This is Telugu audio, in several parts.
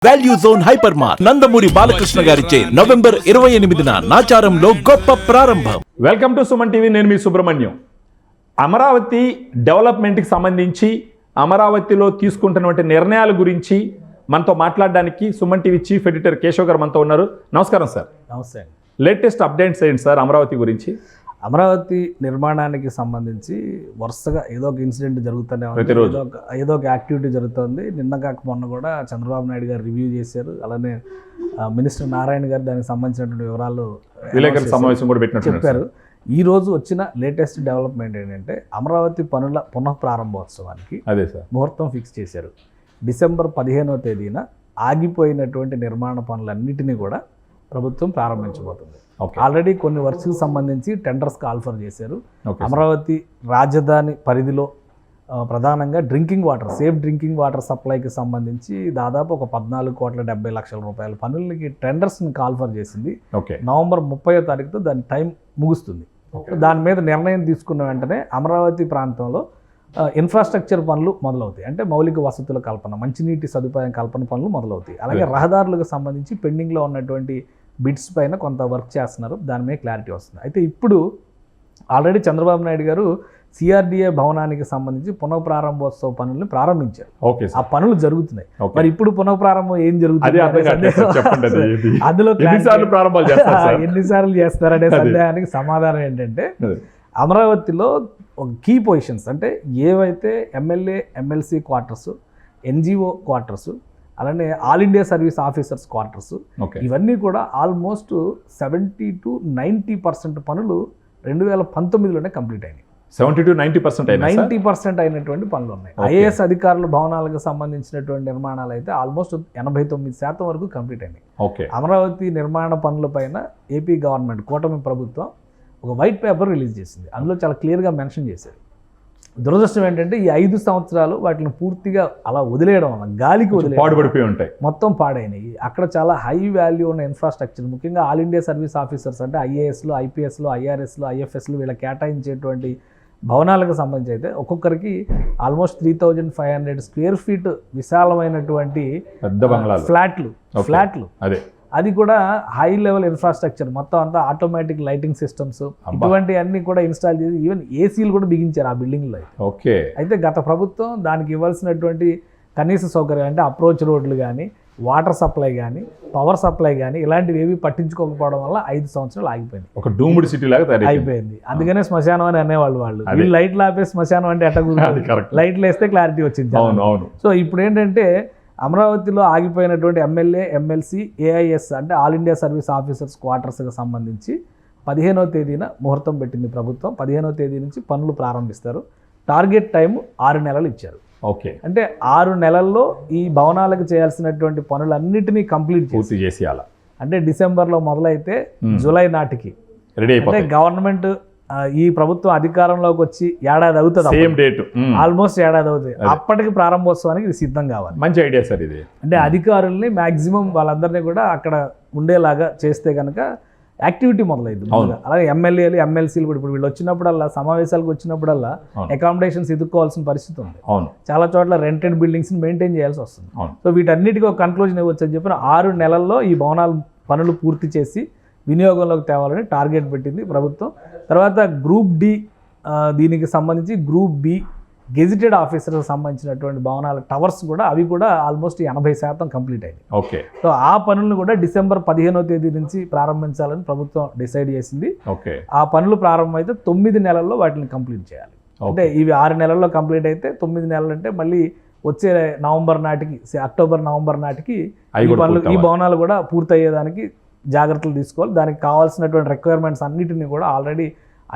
Value zone hyper mart Nandamuri Balakrishna గారిచే నవంబర్ 28న నాచారంలో గొప్ప ప్రారంభం. Welcome to Suman TV. నేను మీ సుబ్రహ్మణ్యం. అమరావతి డెవలప్మెంట్కి సంబంధించి అమరావతిలో తీసుకుంటున్నటువంటి నిర్ణయాల గురించి మనతో మాట్లాడడానికి Suman TV chief editor Keshav గారు మనతో ఉన్నారు. నమస్కారం సార్. నమస్తే. లేటెస్ట్ అప్డేట్స్ ఏంటి సార్ అమరావతి గురించి? అమరావతి నిర్మాణానికి సంబంధించి వరుసగా ఏదో ఒక ఇన్సిడెంట్ జరుగుతూనే ఉంది, ఏదో ఒక యాక్టివిటీ జరుగుతుంది. నిన్న కాక మొన్న కూడా చంద్రబాబు నాయుడు గారు రివ్యూ చేశారు. అలానే మినిస్టర్ నారాయణ గారు దానికి సంబంధించినటువంటి వివరాలు విలేకరుల సమావేశం కూడా చెప్పారు. ఈ రోజు వచ్చిన లేటెస్ట్ డెవలప్మెంట్ ఏంటంటే అమరావతి పనుల పునః ప్రారంభోత్సవానికి అదే సార్ ముహూర్తం ఫిక్స్ చేశారు. డిసెంబర్ 15వ తేదీన ఆగిపోయినటువంటి నిర్మాణ పనులన్నిటినీ కూడా ప్రభుత్వం ప్రారంభించబోతుంది. ఆల్రెడీ కొన్ని వర్క్స్కి సంబంధించి టెండర్స్ కాల్ఫర్ చేశారు. అమరావతి రాజధాని పరిధిలో ప్రధానంగా drinking water, safe drinking water సప్లైకి సంబంధించి దాదాపు ఒక 14,70,00,000 రూపాయల పనులకి టెండర్స్ని కాల్ఫర్ చేసింది. నవంబర్ 30వ తారీఖుతో దాని టైం ముగుస్తుంది. దాని మీద నిర్ణయం తీసుకున్న వెంటనే అమరావతి ప్రాంతంలో ఇన్ఫ్రాస్ట్రక్చర్ పనులు మొదలవుతాయి. అంటే మౌలిక వసతుల కల్పన, మంచినీటి సదుపాయం కల్పన పనులు మొదలవుతాయి. అలాగే రహదారులకు సంబంధించి పెండింగ్లో ఉన్నటువంటి బిట్స్ పైన కొంత వర్క్ చేస్తున్నారు. దాని మీద క్లారిటీ వస్తుంది. అయితే ఇప్పుడు ఆల్రెడీ చంద్రబాబు నాయుడు గారు సిఆర్డిఏ భవనానికి సంబంధించి పునఃప్రారంభోత్సవ పనులను ప్రారంభించారు. ఆ పనులు జరుగుతున్నాయి. మరి ఇప్పుడు పునఃప్రారంభం ఏం జరుగుతుంది, అందులో ఎన్నిసార్లు చేస్తారనే సందేహానికి సమాధానం ఏంటంటే అమరావతిలో ఒక కీ పొజిషన్స్ అంటే ఏవైతే MLA MLC quarters, NGO quarters, అలానే all India service officers quarters, ఇవన్నీ కూడా ఆల్మోస్ట్ 70 to 90% పనులు 2019లోనే కంప్లీట్ అయినాయి. 70 to 90% అయినటువంటి పనులు ఉన్నాయి. ఐఏఎస్ అధికారుల భవనాలకు సంబంధించినటువంటి నిర్మాణాలు అయితే ఆల్మోస్ట్ 89% వరకు కంప్లీట్ అయినాయి. అమరావతి నిర్మాణ పనుల పైన ఏపీ గవర్నమెంట్, కూటమి ప్రభుత్వం ఒక వైట్ పేపర్ రిలీజ్ చేసింది. అందులో చాలా క్లియర్గా మెన్షన్ చేశారు. దురదృష్టం ఏంటంటే ఈ 5 సంవత్సరాలు వాటిని పూర్తిగా అలా వదిలేయడం వల్ల, గాలికి పాడుపడిపోయి ఉంటాయి, మొత్తం పాడైనాయి. అక్కడ చాలా హై వాల్యూ ఉన్న ఇన్ఫ్రాస్ట్రక్చర్, ముఖ్యంగా ఆల్ ఇండియా సర్వీస్ ఆఫీసర్స్ అంటే ఐఏఎస్లు, ఐపీఎస్లు, ఐఆర్ఎస్లు, ఐఎఫ్ఎస్లు వీళ్ళ కేటాయించేటువంటి భవనాలకు సంబంధించి అయితే ఒక్కొక్కరికి ఆల్మోస్ట్ 3,500 స్క్వేర్ ఫీట్ విశాలమైనటువంటి ఫ్లాట్లు అదే, అది కూడా హై లెవెల్ ఇన్ఫ్రాస్ట్రక్చర్, మొత్తం అంతా ఆటోమేటిక్ లైటింగ్ సిస్టమ్స్, ఇటువంటి అన్ని కూడా ఇన్స్టాల్ చేసి ఈవెన్ ఏసీలు కూడా బిగించారు ఆ బిల్డింగ్లో. అయితే గత ప్రభుత్వం దానికి ఇవ్వాల్సినటువంటి కనీస సౌకర్యం అంటే అప్రోచ్ రోడ్లు కానీ, వాటర్ సప్లై కానీ, పవర్ సప్లై కానీ ఇలాంటివి ఏవి పట్టించుకోకపోవడం వల్ల 5 సంవత్సరాలు ఆగిపోయింది. ఒక డూమ్డ్ సిటీ లాగా అయిపోయింది. అందుకనే శ్మశానం అని అనేవాళ్ళు. వీళ్ళు లైట్లు ఆపే శ్మశానం అంటే ఎట్ట లైట్లు వేస్తే క్లారిటీ వచ్చింది. సో ఇప్పుడు ఏంటంటే అమరావతిలో ఆగిపోయినటువంటి ఎమ్మెల్యే ఎమ్మెల్సీ ఏఐఎస్ అంటే ఆల్ ఇండియా సర్వీస్ ఆఫీసర్స్ క్వార్టర్స్కి సంబంధించి 15వ తేదీన ముహూర్తం పెట్టింది ప్రభుత్వం. 15వ తేదీ నుంచి పనులు ప్రారంభిస్తారు. టార్గెట్ టైం 6 నెలలు ఇచ్చారు. అంటే 6 నెలల్లో ఈ భవనాలకు చేయాల్సినటువంటి పనులన్నిటినీ కంప్లీట్ చేసేయాలి. అంటే డిసెంబర్లో మొదలైతే జూలై నాటికి అంటే గవర్నమెంట్ ఈ ప్రభుత్వం అధికారంలోకి వచ్చి ఏడాది అవుతుంది, ఆల్మోస్ట్ ఏడాది అవుతుంది. అప్పటికి ప్రారంభోత్సవానికి ఇది సిద్ధం కావాలి. మంచి ఐడియా సార్ ఇది. అంటే అధికారుల్ని మాక్సిమం వాళ్ళందరినీ కూడా అక్కడ ఉండేలాగా చేస్తే కనుక యాక్టివిటీ మొదలైంది. అలాగే ఎమ్మెల్యేలు ఎమ్మెల్సీలు కూడా ఇప్పుడు వీళ్ళు వచ్చినప్పుడల్లా, సమావేశాలకు వచ్చినప్పుడల్లా అకామిడేషన్స్ ఎదుర్కోవాల్సిన పరిస్థితి ఉంది. చాలా చోట్ల రెంటెడ్ బిల్డింగ్స్ మెయింటైన్ చేయాల్సి వస్తుంది. సో వీటన్నిటికీ ఒక కన్క్లూజన్ ఇవ్వచ్చు అని చెప్పిన 6 నెలల్లో ఈ భవనాల పనులు పూర్తి చేసి వినియోగంలోకి తేవాలని టార్గెట్ పెట్టింది ప్రభుత్వం. తర్వాత గ్రూప్ డి, దీనికి సంబంధించి గ్రూప్ బి గెజిటెడ్ ఆఫీసర్కి సంబంధించినటువంటి భవనాల టవర్స్ కూడా అవి కూడా ఆల్మోస్ట్ 80% కంప్లీట్ అయింది. సో ఆ పనులను కూడా డిసెంబర్ 15వ తేదీ నుంచి ప్రారంభించాలని ప్రభుత్వం డిసైడ్ చేసింది. ఆ పనులు ప్రారంభమైతే 9 నెలల్లో వాటిని కంప్లీట్ చేయాలి. అంటే ఇవి 6 నెలల్లో కంప్లీట్ అయితే 9 నెలలు అంటే మళ్ళీ వచ్చే నవంబర్ నాటికి, అక్టోబర్ నవంబర్ నాటికి ఈ భవనాలు కూడా పూర్తయ్యేదానికి జాగ్రత్తలు తీసుకోవాలి. దానికి కావాల్సినటువంటి రిక్వైర్మెంట్స్ అన్నిటిని కూడా ఆల్రెడీ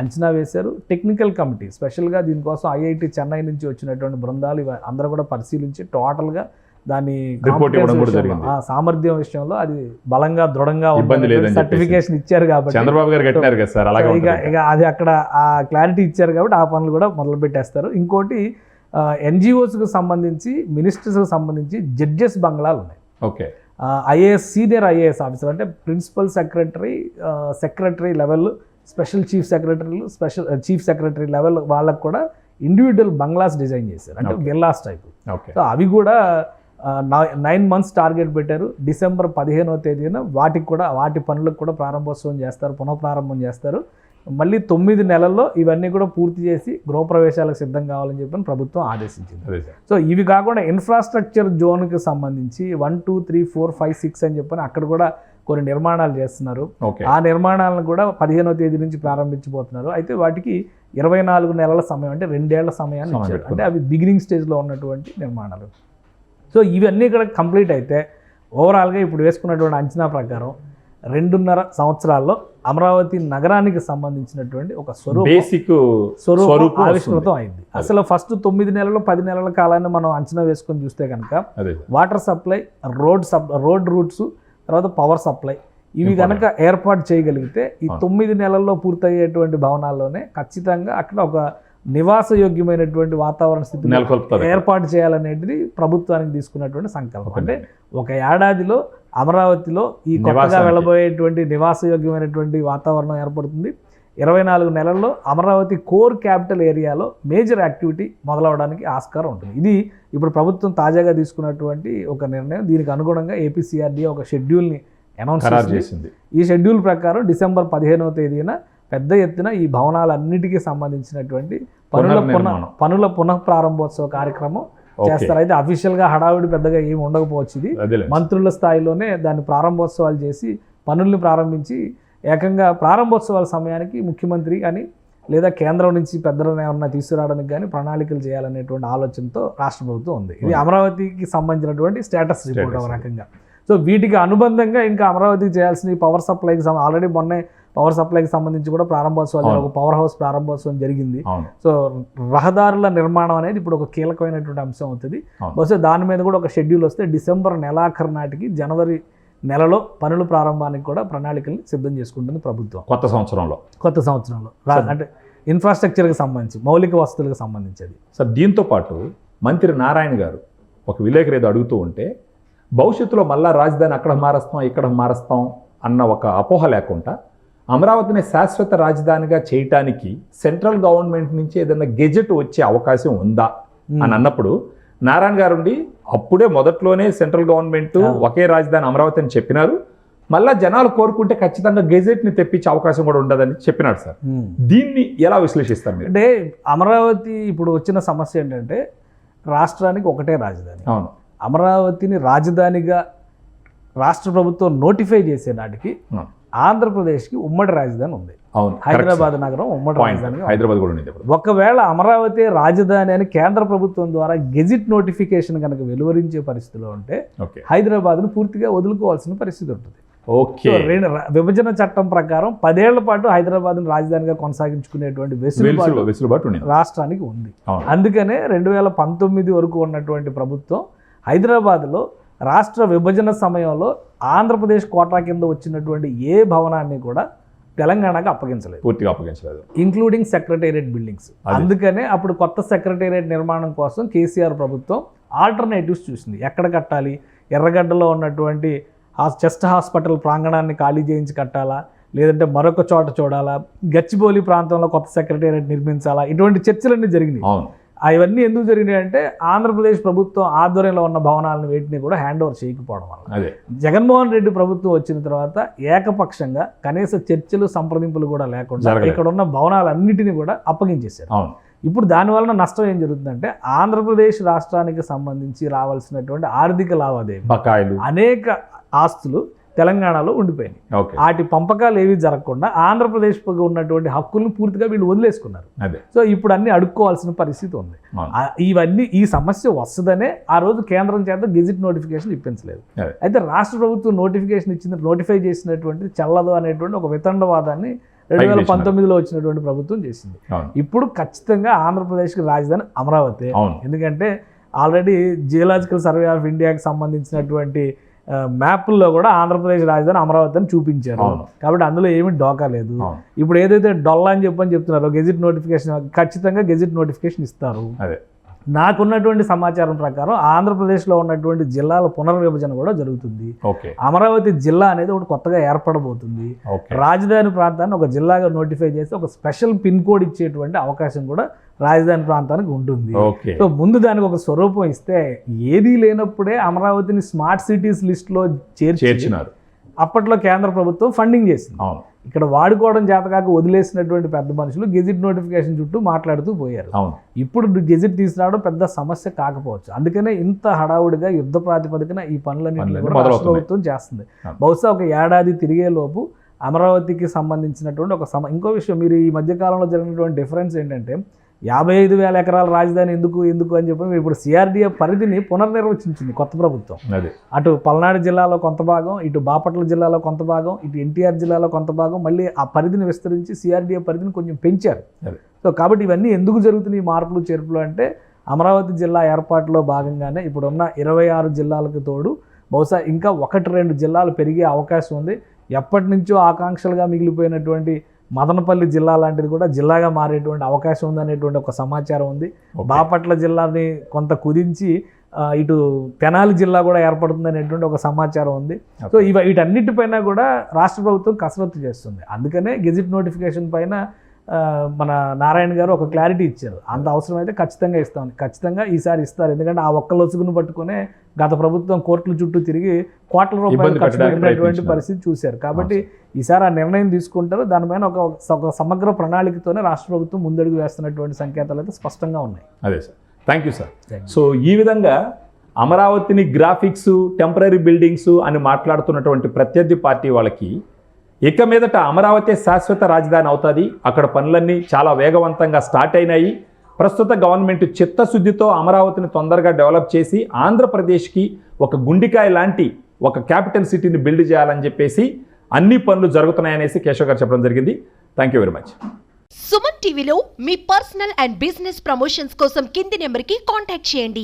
అంచనా వేశారు. టెక్నికల్ కమిటీ స్పెషల్గా దీనికోసం ఐఐటి చెన్నై నుంచి వచ్చినటువంటి బృందాలు అందరూ కూడా పరిశీలించి టోటల్గా దాని సామర్థ్యం విషయంలో అది బలంగా దృఢంగా సర్టిఫికేషన్ ఇచ్చారు కాబట్టి ఇక అది అక్కడ ఆ క్లారిటీ ఇచ్చారు కాబట్టి ఆ పనులు కూడా మొదలు పెట్టేస్తారు. ఇంకోటి ఎన్జిఓస్కి సంబంధించి, మినిస్టర్స్కి సంబంధించి జడ్జెస్ బంగ్లాలు ఉన్నాయి. ఐఏఎస్, సీనియర్ ఐఏఎస్ ఆఫీసర్ అంటే principal secretary level, special chief సెక్రటరీలు, స్పెషల్ చీఫ్ సెక్రటరీ లెవెల్ వాళ్ళకు కూడా ఇండివిజువల్ బంగ్లాస్ డిజైన్ చేశారు. అంటే విల్లాస్ టైప్. సో అవి కూడా 9 months టార్గెట్ పెట్టారు. డిసెంబర్ 15వ తేదీన వాటి పనులకు కూడా ప్రారంభోత్సవం చేస్తారు, పునఃప్రారంభం చేస్తారు. మళ్ళీ 9 నెలల్లో ఇవన్నీ కూడా పూర్తి చేసి గృహప్రవేశాలకు సిద్ధం కావాలని చెప్పి ప్రభుత్వం ఆదేశించింది. సో ఇవి కాకుండా ఇన్ఫ్రాస్ట్రక్చర్ జోన్కి సంబంధించి 1, 2, 3, 4, 5, 6 అని చెప్పని అక్కడ కూడా కొన్ని నిర్మాణాలు చేస్తున్నారు. ఆ నిర్మాణాలను కూడా 15వ తేదీ నుంచి ప్రారంభించబోతున్నారు. అయితే వాటికి 24 నెలల సమయం, అంటే 2 ఏళ్ల సమయాన్ని ఇచ్చారు. అంటే అవి బిగినింగ్ స్టేజ్లో ఉన్నటువంటి నిర్మాణాలు. సో ఇవన్నీ కూడా కంప్లీట్ అయితే ఓవరాల్గా ఇప్పుడు వేసుకున్నటువంటి అంచనా ప్రకారం 2.5 సంవత్సరాల్లో అమరావతి నగరానికి సంబంధించినటువంటి ఒక స్వరూపం ఆవిష్కృతం అయింది. అసలు ఫస్ట్ 9 నెలలు 10 నెలల కాలాన్ని మనం అంచనా వేసుకొని చూస్తే కనుక వాటర్ సప్లై, రోడ్ రూట్స్, తర్వాత పవర్ సప్లై ఇవి కనుక ఏర్పాటు చేయగలిగితే ఈ 9 నెలల్లో పూర్తయ్యేటువంటి భవనాల్లోనే ఖచ్చితంగా అక్కడ ఒక నివాసయోగ్యమైనటువంటి వాతావరణ స్థితిని ఏర్పాటు చేయాలనేది ప్రభుత్వానికి తీసుకున్నటువంటి సంకల్పం. అంటే ఒక ఏడాదిలో అమరావతిలో ఈ కొత్తగా వెళ్ళబోయేటువంటి నివాసయోగ్యమైనటువంటి వాతావరణం ఏర్పడుతుంది. 24 నెలల్లో అమరావతి కోర్ క్యాపిటల్ ఏరియాలో మేజర్ యాక్టివిటీ మొదలవడానికి ఆస్కారం ఉంటుంది. ఇది ఇప్పుడు ప్రభుత్వం తాజాగా తీసుకున్నటువంటి ఒక నిర్ణయం. దీనికి అనుగుణంగా ఏపీసీఆర్డీఏ ఒక షెడ్యూల్ని అనౌన్స్ చేసింది. ఈ షెడ్యూల్ ప్రకారం డిసెంబర్ 15వ తేదీన పెద్ద ఎత్తున ఈ భవనాలన్నిటికీ సంబంధించినటువంటి పనుల పునఃప్రారంభోత్సవ కార్యక్రమం చేస్తారు. అయితే అఫీషియల్గా హడావిడి పెద్దగా ఏమి ఉండకపోవచ్చు. ఇది మంత్రుల స్థాయిలోనే దాన్ని ప్రారంభోత్సవాలు చేసి పనుల్ని ప్రారంభించి ఏకంగా ప్రారంభోత్సవాల సమయానికి ముఖ్యమంత్రి కానీ లేదా కేంద్రం నుంచి పెద్దలను ఏమన్నా తీసుకురావడానికి కానీ ప్రణాళికలు చేయాలనేటువంటి ఆలోచనతో రాష్ట్ర ప్రభుత్వం ఉంది. ఇది అమరావతికి సంబంధించినటువంటి స్టేటస్ రిపోర్ట్ ఒక రకంగా. సో వీటికి అనుబంధంగా ఇంకా అమరావతికి చేయాల్సిన పవర్ సప్లైకి ఆల్రెడీ మొన్నే పవర్ సప్లైకి సంబంధించి కూడా ప్రారంభోత్సవాలు, ఒక పవర్ హౌస్ ప్రారంభోత్సవం జరిగింది. సో రహదారుల నిర్మాణం అనేది ఇప్పుడు ఒక కీలకమైనటువంటి అంశం అవుతుంది. బహుశా దాని మీద కూడా ఒక షెడ్యూల్ వస్తే డిసెంబర్ నెలాఖరు నాటికి జనవరి నెలలో పనుల ప్రారంభానికి కూడా ప్రణాళికల్ని సిద్ధం చేసుకుంటుంది ప్రభుత్వం కొత్త సంవత్సరంలో. అంటే ఇన్ఫ్రాస్ట్రక్చర్కి సంబంధించి మౌలిక వసతులకు సంబంధించి. సార్ దీంతో పాటు మంత్రి నారాయణ గారు ఒక విలేకరు ఏదో అడుగుతూ ఉంటే భవిష్యత్తులో మళ్ళా రాజధాని అక్కడ మారుస్తాం ఇక్కడ మారుస్తాం అన్న ఒక అపోహ లేకుండా అమరావతిని శాశ్వత రాజధానిగా చేయటానికి సెంట్రల్ గవర్నమెంట్ నుంచి ఏదైనా గెజెట్ వచ్చే అవకాశం ఉందా అని అన్నప్పుడు నారాయణ గారు ఉండి అప్పుడే మొదట్లోనే సెంట్రల్ గవర్నమెంట్ ఒకే రాజధాని అమరావతి అని చెప్పినారు. మళ్ళా జనాలు కోరుకుంటే ఖచ్చితంగా గెజెట్ని తెప్పించే అవకాశం కూడా ఉండదని చెప్పినాడు సార్. దీన్ని ఎలా విశ్లేషిస్తారు మీరు? అంటే అమరావతి ఇప్పుడు వచ్చిన సమస్య ఏంటంటే రాష్ట్రానికి ఒకటే రాజధాని. అవును, అమరావతిని రాజధానిగా రాష్ట్ర ప్రభుత్వం నోటిఫై చేసే నాటికి ఆంధ్రప్రదేశ్కి ఉమ్మడి రాజధాని ఉంది. అవును, హైదరాబాద్ నగరం ఉమ్మడి రాజధాని. హైదరాబాద్ కూడా ఉంది. ఒకవేళ అమరావతి రాజధాని అని కేంద్ర ప్రభుత్వం ద్వారా గెజిట్ నోటిఫికేషన్ కనుక వెలువరించే పరిస్థితిలో ఉంటే హైదరాబాద్ను పూర్తిగా వదులుకోవాల్సిన పరిస్థితి ఉంటుంది. విభజన చట్టం ప్రకారం 10 ఏళ్ల పాటు హైదరాబాద్ను రాజధానిగా కొనసాగించుకునేటువంటి వెసులుబాటు రాష్ట్రానికి ఉంది. అందుకనే 2019 వరకు ఉన్నటువంటి ప్రభుత్వం హైదరాబాద్లో రాష్ట్ర విభజన సమయంలో ఆంధ్రప్రదేశ్ కోటా కింద వచ్చినటువంటి ఏ భవనాన్ని కూడా తెలంగాణకు అప్పగించలేదు, ఇంక్లూడింగ్ సెక్రటేరియట్ బిల్డింగ్స్. అందుకనే అప్పుడు కొత్త సెక్రటేరియట్ నిర్మాణం కోసం కేసీఆర్ ప్రభుత్వం ఆల్టర్నేటివ్స్ చూసింది. ఎక్కడ కట్టాలి, ఎర్రగడ్డలో ఉన్నటువంటి చెస్ట్ హాస్పిటల్ ప్రాంగణాన్ని ఖాళీ చేయించి కట్టాలా, లేదంటే మరొక చోట చూడాలా, గచ్చిబౌలి ప్రాంతంలో కొత్త సెక్రటేరియట్ నిర్మించాలా, ఇటువంటి చర్చలన్నీ జరిగినాయి. అవన్నీ ఎందుకు జరిగినాయి అంటే ఆంధ్రప్రదేశ్ ప్రభుత్వం ఆధ్వర్యంలో ఉన్న భవనాలను వేటిని కూడా హ్యాండ్ ఓవర్ చేయకపోవడం వల్ల. జగన్మోహన్ రెడ్డి ప్రభుత్వం వచ్చిన తర్వాత ఏకపక్షంగా కనీస చర్చలు సంప్రదింపులు కూడా లేకుండా ఇక్కడ ఉన్న భవనాలన్నిటినీ కూడా అప్పగించేశారు. ఇప్పుడు దానివల్ల నష్టం ఏం జరుగుతుందంటే ఆంధ్రప్రదేశ్ రాష్ట్రానికి సంబంధించి రావాల్సినటువంటి ఆర్థిక లావాదేవీలు, అనేక ఆస్తులు తెలంగాణలో ఉండిపోయినాయి. వాటి పంపకాలు ఏవి జరగకుండా ఆంధ్రప్రదేశ్ ఉన్నటువంటి హక్కులను పూర్తిగా వీళ్ళు వదిలేసుకున్నారు. సో ఇప్పుడు అన్ని అడుక్కోవాల్సిన పరిస్థితి ఉంది. ఇవన్నీ ఈ సమస్య వస్తుందనే ఆ రోజు కేంద్రం చేత గెజిట్ నోటిఫికేషన్ ఇప్పించలేదు. అయితే రాష్ట్ర ప్రభుత్వం నోటిఫై చేసినటువంటి చెల్లదు అనేటువంటి ఒక వితండవాదాన్ని 2019లో వచ్చినటువంటి ప్రభుత్వం చేసింది. ఇప్పుడు ఖచ్చితంగా ఆంధ్రప్రదేశ్కి రాజధాని అమరావతి. ఎందుకంటే ఆల్రెడీ జియోలాజికల్ సర్వే ఆఫ్ ఇండియాకి సంబంధించినటువంటి మ్యాప్ల్లో కూడా ఆంధ్రప్రదేశ్ రాజధాని అమరావతి అని చూపించారు. కాబట్టి అందులో ఏమీ డోకా లేదు. ఇప్పుడు ఏదైతే డొల్లా అని చెప్తున్నారో గెజిట్ నోటిఫికేషన్, ఖచ్చితంగా గెజిట్ నోటిఫికేషన్ ఇస్తారు. నాకున్నటువంటి సమాచారం ప్రకారం ఆంధ్రప్రదేశ్లో ఉన్నటువంటి జిల్లాల పునర్విభజన కూడా జరుగుతుంది. ఓకే. అమరావతి జిల్లా అనేది ఒకటి కొత్తగా ఏర్పడబోతుంది. ఓకే. రాజధాని ప్రాంతాన్ని ఒక జిల్లాగా నోటిఫై చేసి ఒక స్పెషల్ పిన్ కోడ్ ఇచ్చేటువంటి అవకాశం కూడా రాజధాని ప్రాంతానికి ఉంటుంది. ఓకే. సో ముందు దానికి ఒక స్వరూపం ఇస్తే ఏదీ లేనప్పుడే అమరావతిని స్మార్ట్ సిటీస్ లిస్ట్లో చేర్చినారు. అప్పట్లో కేంద్ర ప్రభుత్వం ఫండింగ్ చేసింది. అవును. ఇక్కడ వాడుకోవడం చేతకాక వదిలేసినటువంటి పెద్ద మనుషులు గెజిట్ నోటిఫికేషన్ చుట్టూ మాట్లాడుతూ పోయారు. అవును. ఇప్పుడు గెజిట్ తీసుకురావడం పెద్ద సమస్య కాకపోవచ్చు. అందుకనే ఇంత హడావుడిగా యుద్ధ ప్రాతిపదికన ఈ పనులన్నీ కూడా రాష్ట్ర ప్రభుత్వం చేస్తుంది. బహుశా ఒక ఏడాది తిరిగే లోపు అమరావతికి సంబంధించినటువంటి ఇంకో విషయం, మీరు ఈ మధ్యకాలంలో జరిగినటువంటి డిఫరెన్స్ ఏంటంటే 55,000 ఎకరాల రాజధాని ఎందుకు అని చెప్పి ఇప్పుడు సిఆర్డీఎఫ్ పరిధిని పునర్నిర్వచించింది కొత్త ప్రభుత్వం. అటు పల్నాడు జిల్లాలో కొంత భాగం, ఇటు బాపట్ల జిల్లాలో కొంత భాగం, ఇటు ఎన్టీఆర్ జిల్లాలో కొంత భాగం, మళ్ళీ ఆ పరిధిని విస్తరించి సిఆర్డీఎఫ్ పరిధిని కొంచెం పెంచారు. సో కాబట్టి ఇవన్నీ ఎందుకు జరుగుతున్నాయి మార్పులు చేర్పులు అంటే అమరావతి జిల్లా ఏర్పాటులో భాగంగానే ఇప్పుడున్న 26 జిల్లాలకు తోడు బహుశా ఇంకా 1-2 జిల్లాలు పెరిగే అవకాశం ఉంది. ఎప్పటి నుంచో ఆకాంక్షలుగా మిగిలిపోయినటువంటి మదనపల్లి జిల్లా లాంటిది కూడా జిల్లాగా మారేటువంటి అవకాశం ఉందనేటువంటి ఒక సమాచారం ఉంది. బాపట్ల జిల్లాని కొంత కుదించి ఇటు తెనాలి జిల్లా కూడా ఏర్పడుతుంది అనేటువంటి ఒక సమాచారం ఉంది. సో వీటన్నిటిపైన కూడా రాష్ట్ర ప్రభుత్వం కసరత్తు చేస్తుంది. అందుకనే గెజిట్ నోటిఫికేషన్ పైన మన నారాయణ గారు ఒక క్లారిటీ ఇచ్చారు. అంత అవసరమైతే ఖచ్చితంగా ఇస్తాం, ఖచ్చితంగా ఈసారి ఇస్తారు. ఎందుకంటే ఆ ఒక్క లొసుగును పట్టుకునే గత ప్రభుత్వం కోర్టుల చుట్టూ తిరిగి కోట్ల రూపాయలు ఖర్చు పెట్టినటువంటి పరిస్థితి చూశారు. కాబట్టి ఈసారి ఆ నిర్ణయం తీసుకుంటారు. దానిపైన ఒక సమగ్ర ప్రణాళికతోనే రాష్ట్ర ప్రభుత్వం ముందడుగు వేస్తున్నటువంటి సంకేతాలు అయితే స్పష్టంగా ఉన్నాయి. అదే sir, thank you sir. So ఈ విధంగా అమరావతిని గ్రాఫిక్స్, టెంపరీ బిల్డింగ్స్ అని మాట్లాడుతున్నటువంటి ప్రత్యర్థి పార్టీ వాళ్ళకి ఇక మీదట అమరావతి శాశ్వత రాజధాని అవుతుంది. అక్కడ పనులన్నీ చాలా వేగవంతంగా స్టార్ట్ అయినాయి. ప్రస్తుత గవర్నమెంట్ చిత్తశుద్ధితో అమరావతిని తొందరగా డెవలప్ చేసి ఆంధ్రప్రదేశ్కి ఒక గుండికాయ లాంటి ఒక క్యాపిటల్ సిటీని బిల్డ్ చేయాలని చెప్పేసి అన్ని పనులు జరుగుతున్నాయనేసి కేశవ్ గారు చెప్పడం జరిగింది. Thank you very much. Suman టీవీలో మీ పర్సనల్ అండ్ బిజినెస్ ప్రమోషన్స్ కోసం కింది నెంబర్కి కాంటాక్ట్ చేయండి.